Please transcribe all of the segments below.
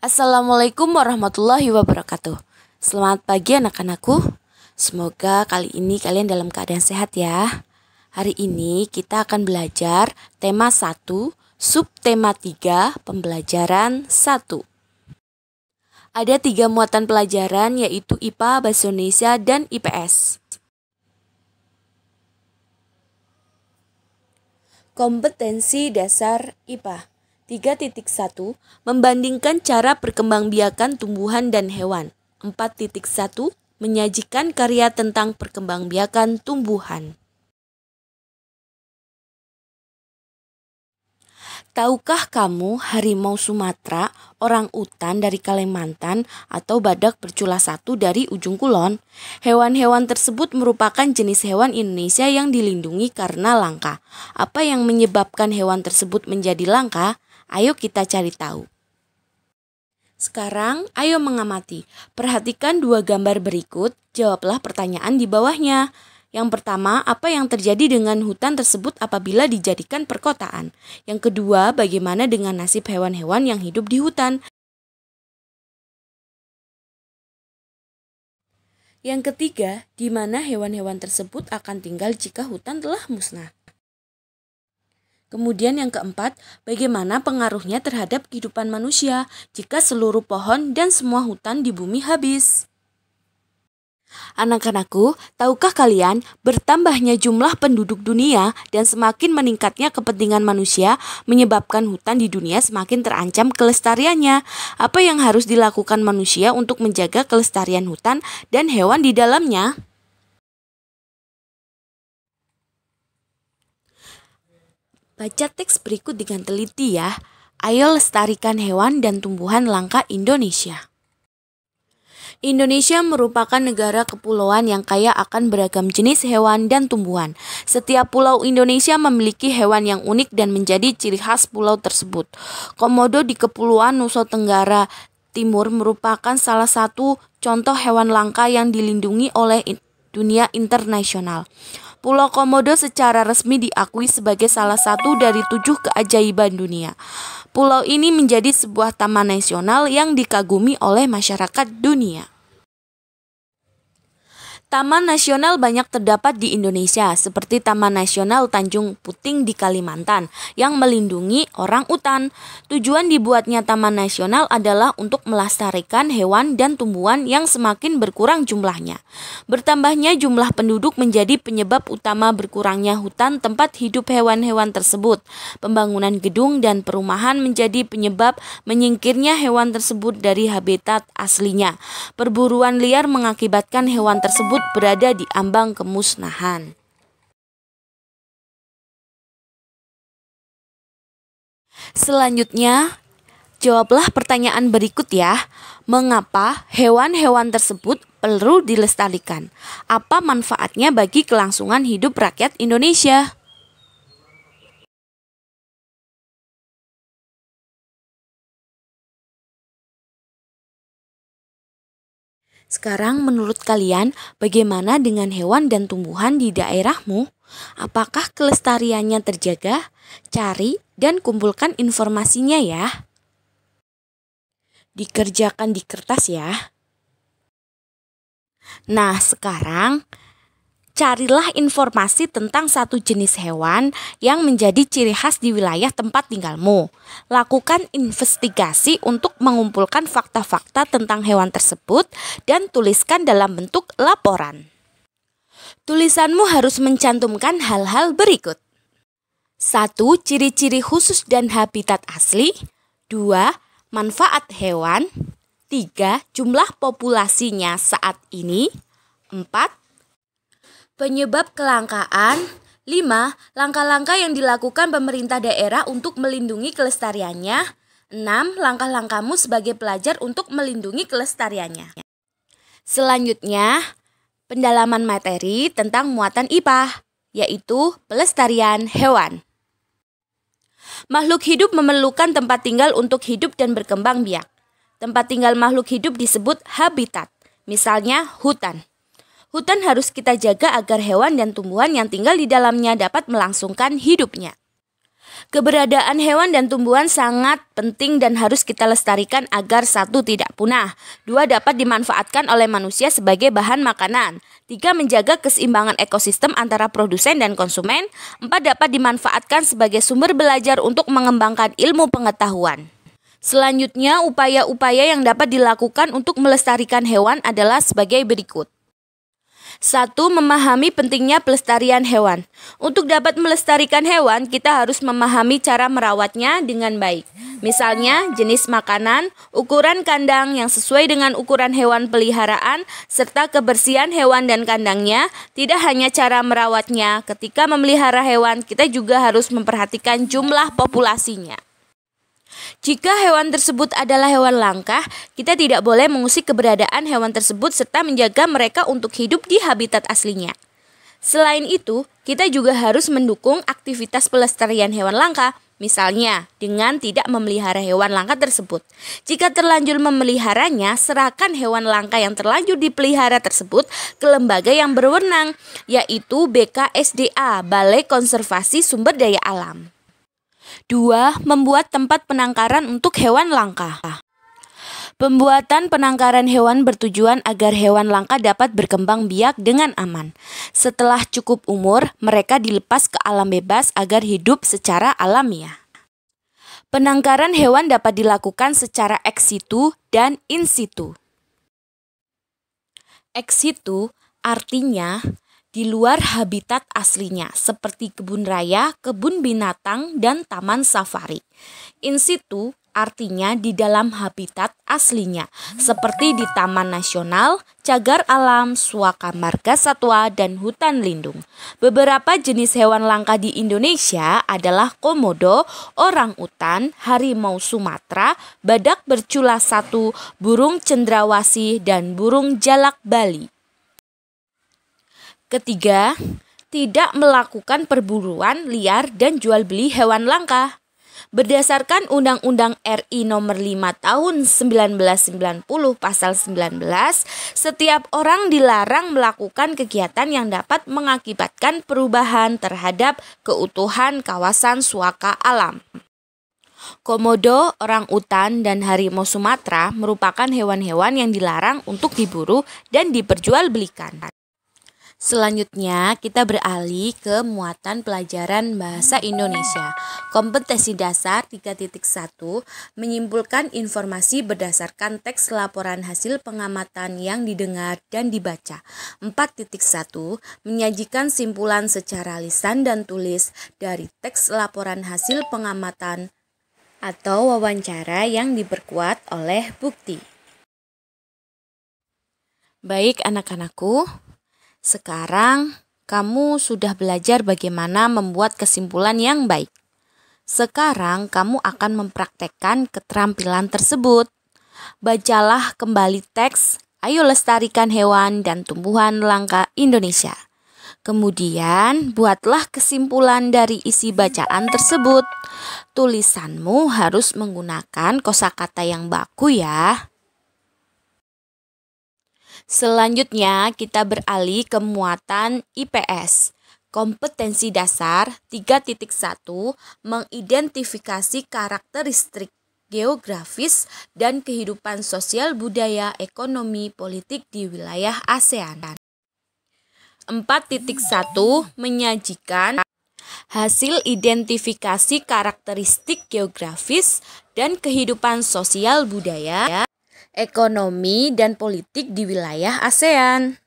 Assalamualaikum warahmatullahi wabarakatuh. Selamat pagi anak-anakku. Semoga kali ini kalian dalam keadaan sehat ya. Hari ini kita akan belajar tema 1, subtema 3, pembelajaran 1. Ada 3 muatan pelajaran yaitu IPA, Bahasa Indonesia, dan IPS. Kompetensi dasar IPA 3.1 membandingkan cara perkembangbiakan tumbuhan dan hewan. 4.1 menyajikan karya tentang perkembangbiakan tumbuhan. Tahukah kamu harimau Sumatera, orang utan dari Kalimantan, atau badak bercula satu dari ujung kulon? Hewan-hewan tersebut merupakan jenis hewan Indonesia yang dilindungi karena langka. Apa yang menyebabkan hewan tersebut menjadi langka? Ayo kita cari tahu. Sekarang, ayo mengamati. Perhatikan 2 gambar berikut, jawablah pertanyaan di bawahnya. Yang pertama, apa yang terjadi dengan hutan tersebut apabila dijadikan perkotaan? Yang kedua, bagaimana dengan nasib hewan-hewan yang hidup di hutan? Yang ketiga, di mana hewan-hewan tersebut akan tinggal jika hutan telah musnah? Kemudian yang keempat, bagaimana pengaruhnya terhadap kehidupan manusia jika seluruh pohon dan semua hutan di bumi habis? Anak-anakku, tahukah kalian bertambahnya jumlah penduduk dunia dan semakin meningkatnya kepentingan manusia menyebabkan hutan di dunia semakin terancam kelestariannya? Apa yang harus dilakukan manusia untuk menjaga kelestarian hutan dan hewan di dalamnya? Baca teks berikut dengan teliti ya. Ayo lestarikan hewan dan tumbuhan langka Indonesia. Indonesia merupakan negara kepulauan yang kaya akan beragam jenis hewan dan tumbuhan. Setiap pulau Indonesia memiliki hewan yang unik dan menjadi ciri khas pulau tersebut. Komodo di Kepulauan Nusa Tenggara Timur merupakan salah satu contoh hewan langka yang dilindungi oleh dunia internasional. Pulau Komodo secara resmi diakui sebagai salah satu dari 7 keajaiban dunia. Pulau ini menjadi sebuah taman nasional yang dikagumi oleh masyarakat dunia. Taman nasional banyak terdapat di Indonesia, seperti Taman Nasional Tanjung Puting di Kalimantan yang melindungi orang utan. Tujuan dibuatnya Taman Nasional adalah untuk melestarikan hewan dan tumbuhan yang semakin berkurang jumlahnya. Bertambahnya jumlah penduduk menjadi penyebab utama berkurangnya hutan tempat hidup hewan-hewan tersebut. Pembangunan gedung dan perumahan menjadi penyebab menyingkirnya hewan tersebut dari habitat aslinya. Perburuan liar mengakibatkan hewan tersebut berada di ambang kemusnahan. Selanjutnya, jawablah pertanyaan berikut ya. Mengapa hewan-hewan tersebut perlu dilestarikan? Apa manfaatnya bagi kelangsungan hidup rakyat Indonesia? Sekarang menurut kalian bagaimana dengan hewan dan tumbuhan di daerahmu? Apakah kelestariannya terjaga? Cari dan kumpulkan informasinya ya. Dikerjakan di kertas ya. Nah, sekarang carilah informasi tentang satu jenis hewan yang menjadi ciri khas di wilayah tempat tinggalmu. Lakukan investigasi untuk mengumpulkan fakta-fakta tentang hewan tersebut dan tuliskan dalam bentuk laporan. Tulisanmu harus mencantumkan hal-hal berikut. 1. Ciri-ciri khusus dan habitat asli. 2. Manfaat hewan. 3. Jumlah populasinya saat ini. 4. Penyebab kelangkaan. 5. Langkah-langkah yang dilakukan pemerintah daerah untuk melindungi kelestariannya. 6. Langkah-langkahmu sebagai pelajar untuk melindungi kelestariannya. Selanjutnya, pendalaman materi tentang muatan IPA, yaitu pelestarian hewan. Makhluk hidup memerlukan tempat tinggal untuk hidup dan berkembang biak. Tempat tinggal makhluk hidup disebut habitat, misalnya hutan. Hutan harus kita jaga agar hewan dan tumbuhan yang tinggal di dalamnya dapat melangsungkan hidupnya. Keberadaan hewan dan tumbuhan sangat penting dan harus kita lestarikan agar satu, tidak punah. Dua, dapat dimanfaatkan oleh manusia sebagai bahan makanan. Tiga, menjaga keseimbangan ekosistem antara produsen dan konsumen. Empat, dapat dimanfaatkan sebagai sumber belajar untuk mengembangkan ilmu pengetahuan. Selanjutnya, upaya-upaya yang dapat dilakukan untuk melestarikan hewan adalah sebagai berikut. 1. Memahami pentingnya pelestarian hewan. Untuk dapat melestarikan hewan, kita harus memahami cara merawatnya dengan baik. Misalnya, jenis makanan, ukuran kandang yang sesuai dengan ukuran hewan peliharaan, serta kebersihan hewan dan kandangnya. Tidak hanya cara merawatnya, ketika memelihara hewan, kita juga harus memperhatikan jumlah populasinya. Jika hewan tersebut adalah hewan langka, kita tidak boleh mengusik keberadaan hewan tersebut serta menjaga mereka untuk hidup di habitat aslinya. Selain itu, kita juga harus mendukung aktivitas pelestarian hewan langka, misalnya dengan tidak memelihara hewan langka tersebut. Jika terlanjur memeliharanya, serahkan hewan langka yang terlanjur dipelihara tersebut ke lembaga yang berwenang, yaitu BKSDA, Balai Konservasi Sumber Daya Alam. 2. Membuat tempat penangkaran untuk hewan langka. Pembuatan penangkaran hewan bertujuan agar hewan langka dapat berkembang biak dengan aman. Setelah cukup umur, mereka dilepas ke alam bebas agar hidup secara alamiah. Penangkaran hewan dapat dilakukan secara ex situ dan in situ. Ex situ artinya di luar habitat aslinya, seperti kebun raya, kebun binatang, dan taman safari. In situ artinya di dalam habitat aslinya, seperti di taman nasional, cagar alam, suaka marga satwa, dan hutan lindung. Beberapa jenis hewan langka di Indonesia adalah komodo, orang utan, harimau Sumatera, badak bercula satu, burung cendrawasih, dan burung jalak Bali. Ketiga, tidak melakukan perburuan liar dan jual beli hewan langka. Berdasarkan Undang-Undang RI Nomor 5 Tahun 1990 Pasal 19, setiap orang dilarang melakukan kegiatan yang dapat mengakibatkan perubahan terhadap keutuhan kawasan suaka alam. Komodo, orang utan, dan harimau Sumatera merupakan hewan-hewan yang dilarang untuk diburu dan diperjualbelikan. Selanjutnya, kita beralih ke muatan pelajaran bahasa Indonesia. Kompetensi dasar 3.1 menyimpulkan informasi berdasarkan teks laporan hasil pengamatan yang didengar dan dibaca. 4.1 menyajikan simpulan secara lisan dan tulis dari teks laporan hasil pengamatan atau wawancara yang diperkuat oleh bukti. Baik anak-anakku, sekarang kamu sudah belajar bagaimana membuat kesimpulan yang baik. Sekarang kamu akan mempraktekkan keterampilan tersebut. Bacalah kembali teks Ayo Lestarikan Hewan dan Tumbuhan Langka Indonesia. Kemudian buatlah kesimpulan dari isi bacaan tersebut. Tulisanmu harus menggunakan kosakata yang baku ya. Selanjutnya kita beralih ke muatan IPS. Kompetensi dasar 3.1 mengidentifikasi karakteristik geografis dan kehidupan sosial budaya ekonomi politik di wilayah ASEAN. 4.1 menyajikan hasil identifikasi karakteristik geografis dan kehidupan sosial budaya ekonomi dan politik di wilayah ASEAN.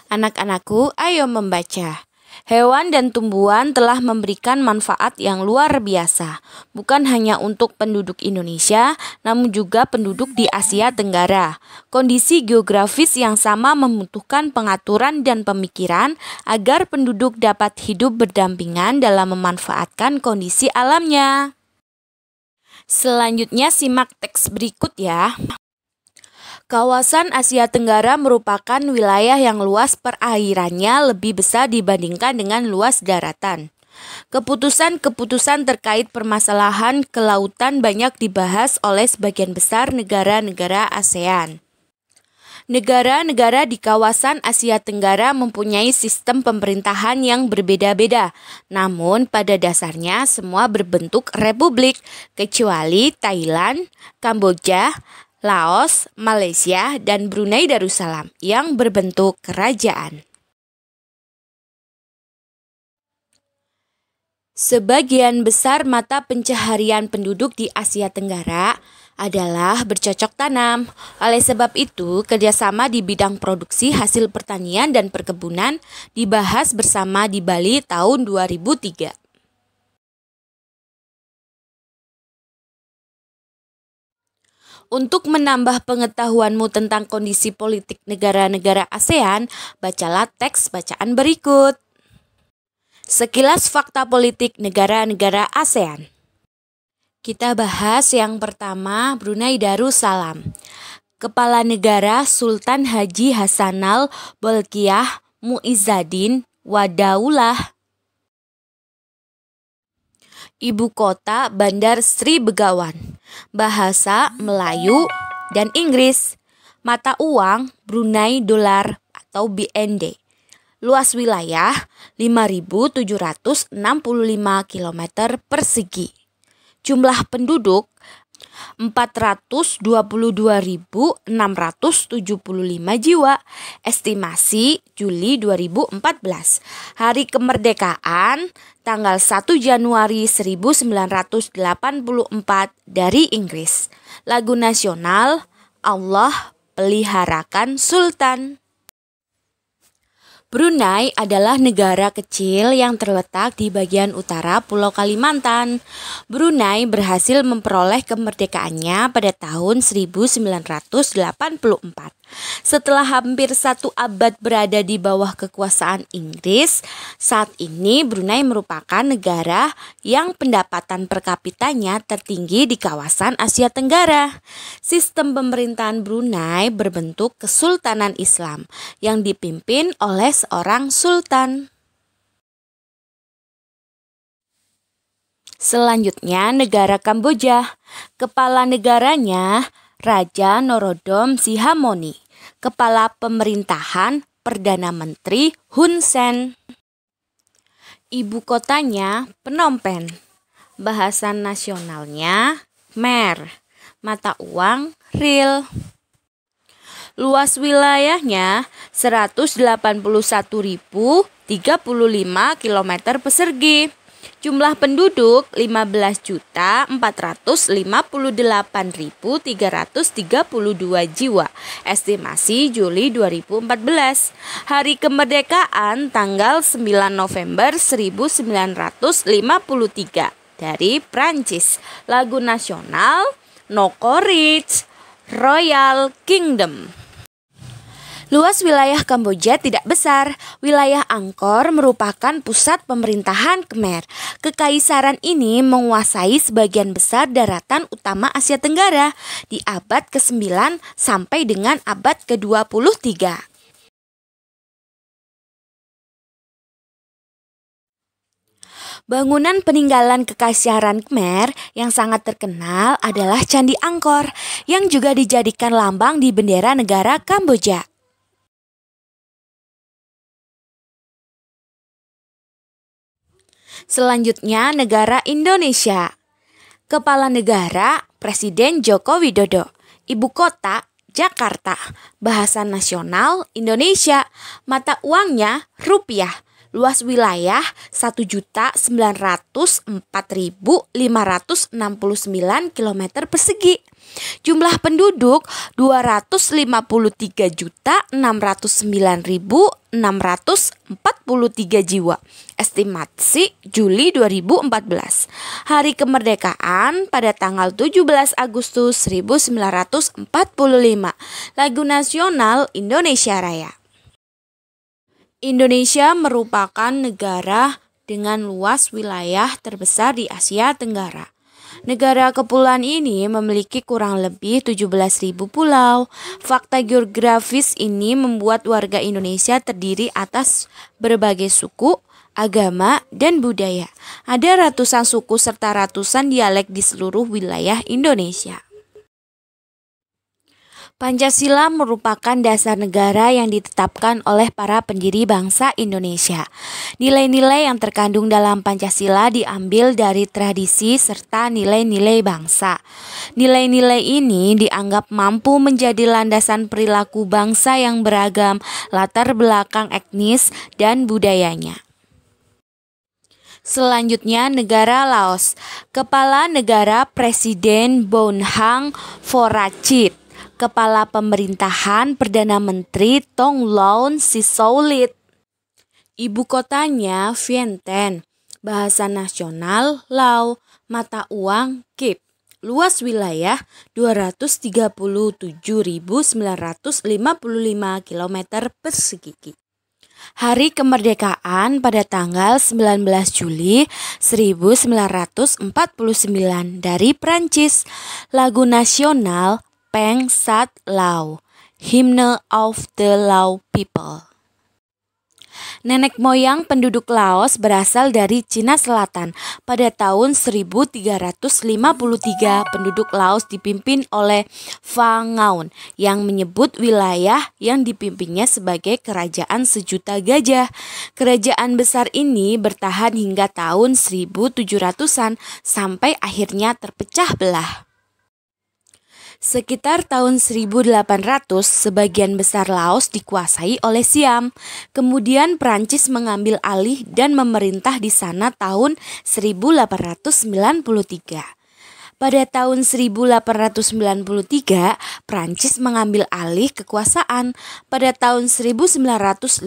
Anak-anakku, ayo membaca. Hewan dan tumbuhan telah memberikan manfaat yang luar biasa, bukan hanya untuk penduduk Indonesia, namun juga penduduk di Asia Tenggara. Kondisi geografis yang sama membutuhkan pengaturan dan pemikiran agar penduduk dapat hidup berdampingan dalam memanfaatkan kondisi alamnya. Selanjutnya simak teks berikut ya. Kawasan Asia Tenggara merupakan wilayah yang luas perairannya lebih besar dibandingkan dengan luas daratan. Keputusan-keputusan terkait permasalahan kelautan banyak dibahas oleh sebagian besar negara-negara ASEAN. Negara-negara di kawasan Asia Tenggara mempunyai sistem pemerintahan yang berbeda-beda. Namun pada dasarnya semua berbentuk republik, kecuali Thailand, Kamboja, Laos, Malaysia, dan Brunei Darussalam yang berbentuk kerajaan. Sebagian besar mata pencaharian penduduk di Asia Tenggara adalah bercocok tanam. Oleh sebab itu, kerjasama di bidang produksi hasil pertanian dan perkebunan dibahas bersama di Bali tahun 2003. Untuk menambah pengetahuanmu tentang kondisi politik negara-negara ASEAN, bacalah teks bacaan berikut. Sekilas fakta politik negara-negara ASEAN. Kita bahas yang pertama, Brunei Darussalam. Kepala negara Sultan Haji Hasanal Bolkiah Muizzaddin Wadaulah. Ibu kota Bandar Sri Begawan. Bahasa Melayu dan Inggris. Mata uang Brunei Dolar atau BND. Luas wilayah 5.765 km persegi. Jumlah penduduk 422.675 jiwa. Estimasi Juli 2014. Hari kemerdekaan tanggal 1 Januari 1984 dari Inggris. Lagu nasional Allah peliharakan Sultan. Brunei adalah negara kecil yang terletak di bagian utara Pulau Kalimantan. Brunei berhasil memperoleh kemerdekaannya pada tahun 1984. Setelah hampir 1 abad berada di bawah kekuasaan Inggris, saat ini Brunei merupakan negara yang pendapatan per kapitanya tertinggi di kawasan Asia Tenggara. Sistem pemerintahan Brunei berbentuk Kesultanan Islam yang dipimpin oleh seorang sultan. Selanjutnya, negara Kamboja. Kepala negaranya Raja Norodom Sihamoni. Kepala pemerintahan Perdana Menteri Hun Sen. Ibu kotanya Phnom Penh. Bahasa nasionalnya Khmer. Mata uang Riel. Luas wilayahnya 181.035 km persegi. Jumlah penduduk 15.458.332 jiwa. Estimasi Juli 2014. Hari kemerdekaan tanggal 9 November 1953 dari Prancis. Lagu nasional No Courage, Royal Kingdom. Luas wilayah Kamboja tidak besar. Wilayah Angkor merupakan pusat pemerintahan Khmer. Kekaisaran ini menguasai sebagian besar daratan utama Asia Tenggara di abad ke-9 sampai dengan abad ke-23. Bangunan peninggalan kekaisaran Khmer yang sangat terkenal adalah Candi Angkor yang juga dijadikan lambang di bendera negara Kamboja. Selanjutnya, negara Indonesia. Kepala negara Presiden Joko Widodo. Ibu kota Jakarta. Bahasa nasional Indonesia. Mata uangnya rupiah. Luas wilayah 1.904.569 km persegi. Jumlah penduduk 253.609.643 jiwa. Estimasi Juli 2014. Hari kemerdekaan pada tanggal 17 Agustus 1945. Lagu nasional Indonesia Raya. Indonesia merupakan negara dengan luas wilayah terbesar di Asia Tenggara. Negara kepulauan ini memiliki kurang lebih 17.000 pulau. Fakta geografis ini membuat warga Indonesia terdiri atas berbagai suku, agama, dan budaya. Ada ratusan suku serta ratusan dialek di seluruh wilayah Indonesia. Pancasila merupakan dasar negara yang ditetapkan oleh para pendiri bangsa Indonesia. Nilai-nilai yang terkandung dalam Pancasila diambil dari tradisi serta nilai-nilai bangsa. Nilai-nilai ini dianggap mampu menjadi landasan perilaku bangsa yang beragam, latar belakang etnis dan budayanya. Selanjutnya, negara Laos. Kepala negara Presiden Bouhang Vorachit. Kepala Pemerintahan Perdana Menteri Thongloun Sisoulith. Ibu kotanya Vientiane. Bahasa nasional Lao. Mata uang Kip. Luas wilayah 237.955 km persegi. Hari kemerdekaan pada tanggal 19 Juli 1949 dari Prancis. Lagu nasional Peng Sat Lao, Hymn of the Lao People. Nenek moyang penduduk Laos berasal dari Cina Selatan. Pada tahun 1353, penduduk Laos dipimpin oleh Pha Ngaon yang menyebut wilayah yang dipimpinnya sebagai Kerajaan Sejuta Gajah. Kerajaan besar ini bertahan hingga tahun 1700-an sampai akhirnya terpecah belah. Sekitar tahun 1800, sebagian besar Laos dikuasai oleh Siam. Kemudian Prancis mengambil alih dan memerintah di sana tahun 1893. Pada tahun 1893, Prancis mengambil alih kekuasaan. Pada tahun 1954,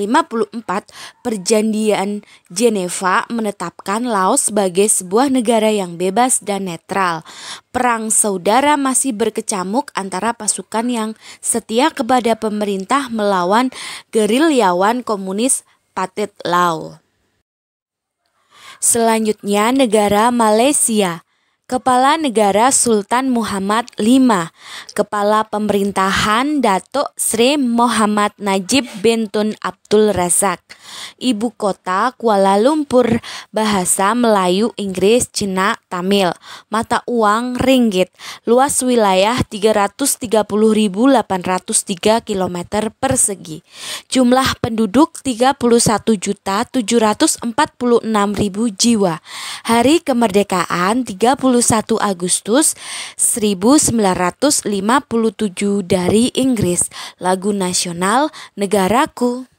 Perjanjian Jeneva menetapkan Laos sebagai sebuah negara yang bebas dan netral. Perang saudara masih berkecamuk antara pasukan yang setia kepada pemerintah melawan gerilyawan komunis Pathet Lao. Selanjutnya, negara Malaysia. Kepala Negara Sultan Muhammad V. Kepala Pemerintahan Datuk Sri Muhammad Najib bin Tun Abdul Razak. Ibu kota Kuala Lumpur. Bahasa Melayu, Inggris, Cina, Tamil. Mata uang ringgit. Luas wilayah 330.803 km persegi. Jumlah penduduk 31.746.000 jiwa. Hari kemerdekaan 31 Agustus 1957 dari Inggris. Lagu nasional Negaraku.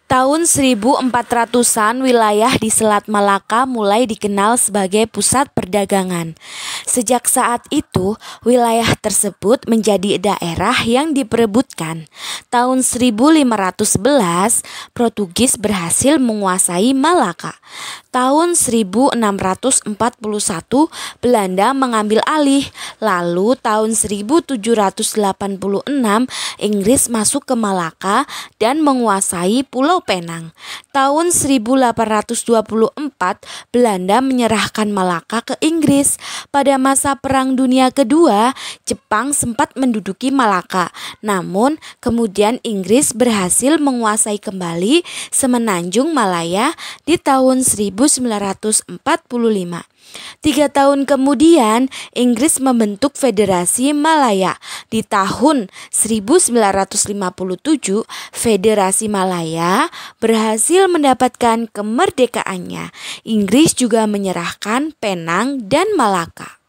Tahun 1400-an wilayah di Selat Malaka mulai dikenal sebagai pusat perdagangan. Sejak saat itu, wilayah tersebut menjadi daerah yang diperebutkan. Tahun 1511, Portugis berhasil menguasai Malaka. Tahun 1641, Belanda mengambil alih. Lalu tahun 1786, Inggris masuk ke Malaka dan menguasai Pulau Penang. Tahun 1824, Belanda menyerahkan Malaka ke Inggris. Pada masa Perang Dunia Kedua, Jepang sempat menduduki Malaka. Namun, kemudian Inggris berhasil menguasai kembali Semenanjung Malaya di tahun 1945. 3 tahun kemudian, Inggris membentuk Federasi Malaya. Di tahun 1957, Federasi Malaya berhasil mendapatkan kemerdekaannya. Inggris juga menyerahkan Penang dan Malaka.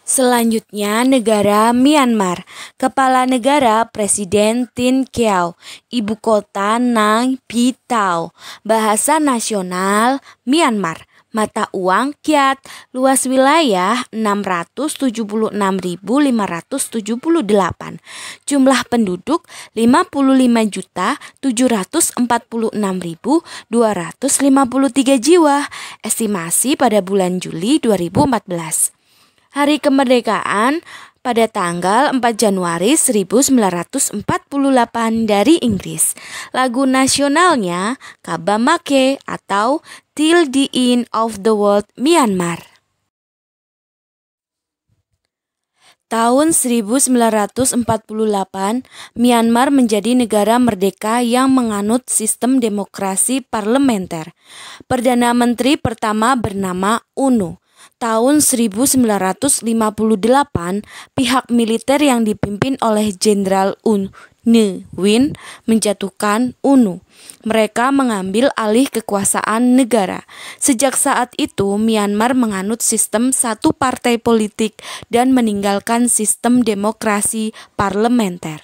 Selanjutnya, negara Myanmar. Kepala negara Presiden Tin Kyaw. Ibu kota Nang Phi Tao. Bahasa nasional Myanmar. Mata uang Kyat. Luas wilayah 676.578. Jumlah penduduk 55.746.253 jiwa. Estimasi pada bulan Juli 2014. Hari kemerdekaan pada tanggal 4 Januari 1948 dari Inggris. Lagu nasionalnya Kabamake atau Till the End of the World Myanmar. Tahun 1948, Myanmar menjadi negara merdeka yang menganut sistem demokrasi parlementer. Perdana Menteri pertama bernama UNO. Tahun 1958, pihak militer yang dipimpin oleh Jenderal Un Win menjatuhkan UNU. Mereka mengambil alih kekuasaan negara. Sejak saat itu, Myanmar menganut sistem satu partai politik dan meninggalkan sistem demokrasi parlementer.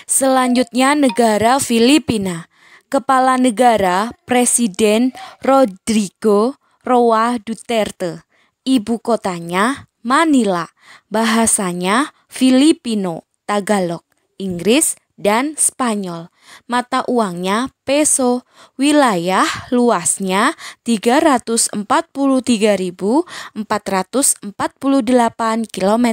Selanjutnya, negara Filipina. Kepala negara Presiden Rodrigo Roa Duterte. Ibu kotanya Manila. Bahasanya Filipino, Tagalog, Inggris, dan Spanyol. Mata uangnya peso. Wilayah luasnya 343.448 km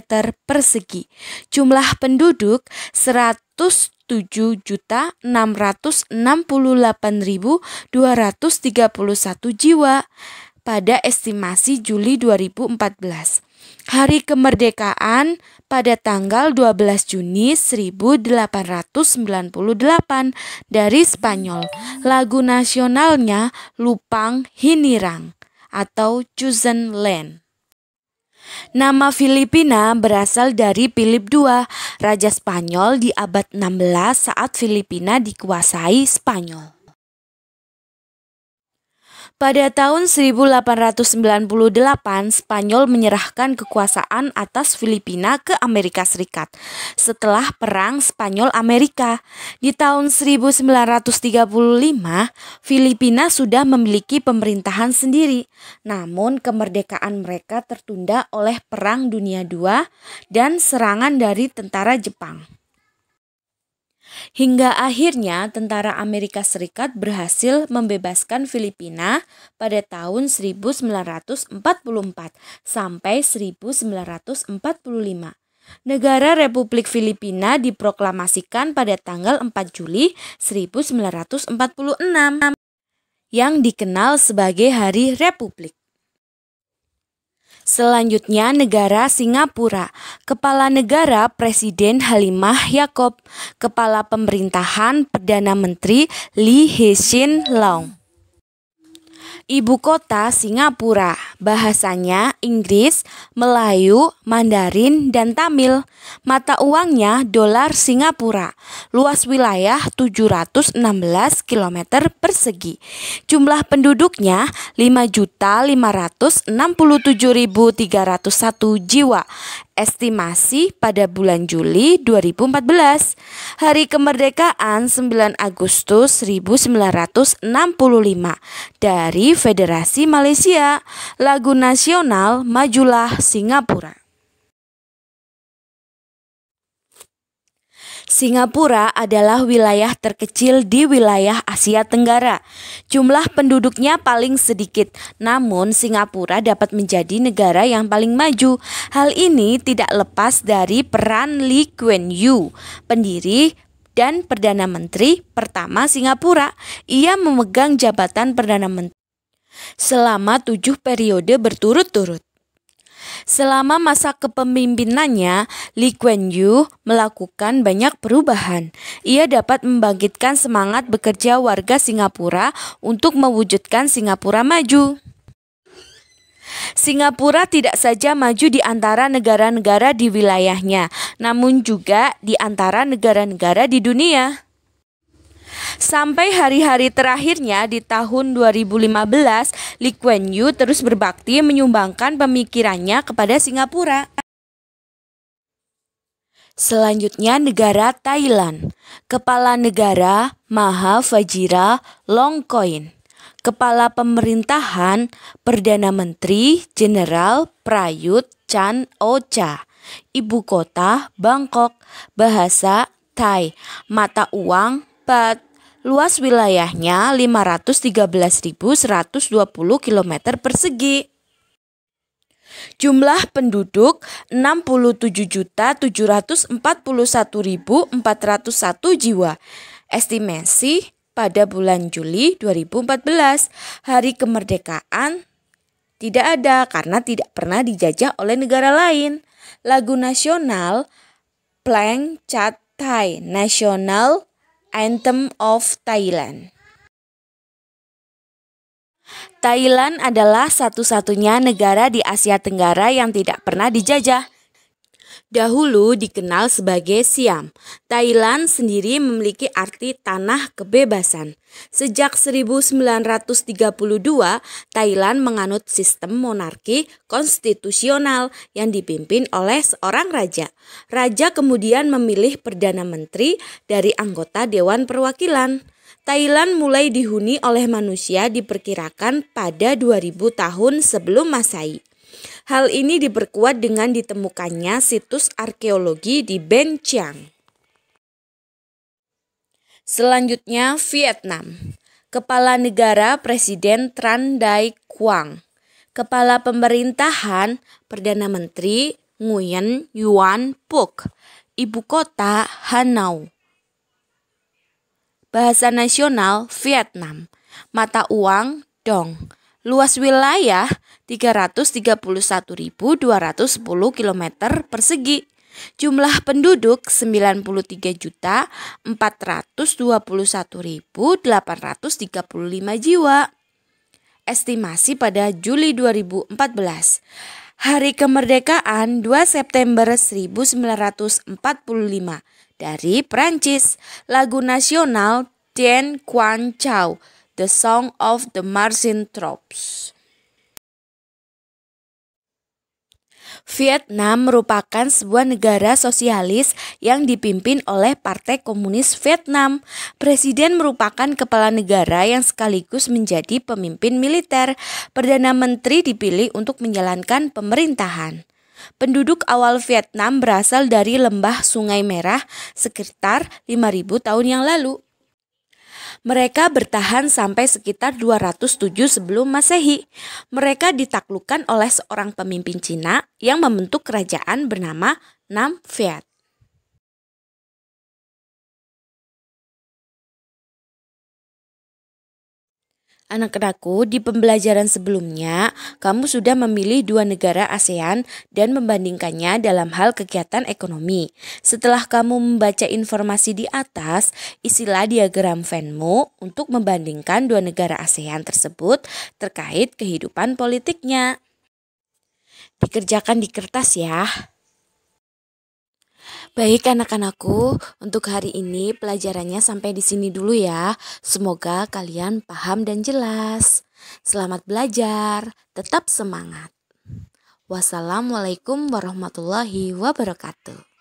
persegi. Jumlah penduduk 107.668.231 jiwa pada estimasi Juli 2014. Hari kemerdekaan pada tanggal 12 Juni 1898 dari Spanyol. Lagu nasionalnya Lupang Hinirang atau Chosen Land. Nama Filipina berasal dari Philip II, Raja Spanyol di abad 16 saat Filipina dikuasai Spanyol. Pada tahun 1898, Spanyol menyerahkan kekuasaan atas Filipina ke Amerika Serikat setelah Perang Spanyol-Amerika. Di tahun 1935, Filipina sudah memiliki pemerintahan sendiri. Namun kemerdekaan mereka tertunda oleh Perang Dunia II dan serangan dari tentara Jepang. Hingga akhirnya tentara Amerika Serikat berhasil membebaskan Filipina pada tahun 1944 sampai 1945. Negara Republik Filipina diproklamasikan pada tanggal 4 Juli 1946 yang dikenal sebagai Hari Republik. Selanjutnya, negara Singapura. Kepala negara Presiden Halimah Yacob. Kepala pemerintahan Perdana Menteri Lee Hsien Loong. Ibu kota Singapura. Bahasanya Inggris, Melayu, Mandarin, dan Tamil. Mata uangnya dolar Singapura. Luas wilayah 716 km persegi. Jumlah penduduknya 5.567.301 jiwa. Estimasi pada bulan Juli 2014. Hari kemerdekaan 9 Agustus 1965 dari Federasi Malaysia. Lagu nasional Majulah Singapura. Singapura adalah wilayah terkecil di wilayah Asia Tenggara. Jumlah penduduknya paling sedikit, namun Singapura dapat menjadi negara yang paling maju. Hal ini tidak lepas dari peran Lee Kuan Yew, pendiri dan Perdana Menteri pertama Singapura. Ia memegang jabatan Perdana Menteri selama 7 periode berturut-turut. Selama masa kepemimpinannya, Lee Kuan Yew melakukan banyak perubahan. Ia dapat membangkitkan semangat bekerja warga Singapura untuk mewujudkan Singapura maju. Singapura tidak saja maju di antara negara-negara di wilayahnya, namun juga di antara negara-negara di dunia. Sampai hari-hari terakhirnya di tahun 2015, Lee Kuan Yew terus berbakti menyumbangkan pemikirannya kepada Singapura. Selanjutnya negara Thailand. Kepala negara Maha Vajira Longkoin. Kepala pemerintahan Perdana Menteri Jenderal Prayut Chan-o-cha. Ibu kota Bangkok. Bahasa Thai. Mata uang Baht. Luas wilayahnya 513.120 km persegi. Jumlah penduduk 67.741.401 jiwa. Estimasi pada bulan Juli 2014. Hari kemerdekaan tidak ada karena tidak pernah dijajah oleh negara lain. Lagu nasional Plang Chat Thai, National Anthem of Thailand. Thailand adalah satu-satunya negara di Asia Tenggara yang tidak pernah dijajah. Dahulu dikenal sebagai Siam, Thailand sendiri memiliki arti tanah kebebasan. Sejak 1932, Thailand menganut sistem monarki konstitusional yang dipimpin oleh seorang raja. Raja kemudian memilih Perdana Menteri dari anggota Dewan Perwakilan. Thailand mulai dihuni oleh manusia diperkirakan pada 2000 tahun sebelum Masehi. Hal ini diperkuat dengan ditemukannya situs arkeologi di Ben Chiang. Selanjutnya Vietnam. Kepala negara Presiden Tran Dai Quang. Kepala pemerintahan Perdana Menteri Nguyen Yuan Phuc. Ibu kota Hanoi. Bahasa nasional Vietnam. Mata uang Dong. Luas wilayah 331.210 km persegi. Jumlah penduduk 93.421.835 jiwa. Estimasi pada Juli 2014. Hari kemerdekaan 2 September 1945 dari Prancis. Lagu nasional Dien Quan Chau, The Song of the Marching Troops. Vietnam merupakan sebuah negara sosialis yang dipimpin oleh Partai Komunis Vietnam. Presiden merupakan kepala negara yang sekaligus menjadi pemimpin militer. Perdana Menteri dipilih untuk menjalankan pemerintahan. Penduduk awal Vietnam berasal dari lembah Sungai Merah sekitar 5.000 tahun yang lalu. Mereka bertahan sampai sekitar 207 sebelum Masehi. Mereka ditaklukkan oleh seorang pemimpin Cina yang membentuk kerajaan bernama Nam Viet. Anak-anakku, di pembelajaran sebelumnya, kamu sudah memilih 2 negara ASEAN dan membandingkannya dalam hal kegiatan ekonomi. Setelah kamu membaca informasi di atas, isilah diagram Venn-mu untuk membandingkan 2 negara ASEAN tersebut terkait kehidupan politiknya. Dikerjakan di kertas ya. Baik anak-anakku, untuk hari ini pelajarannya sampai di sini dulu ya. Semoga kalian paham dan jelas. Selamat belajar, tetap semangat. Wassalamualaikum warahmatullahi wabarakatuh.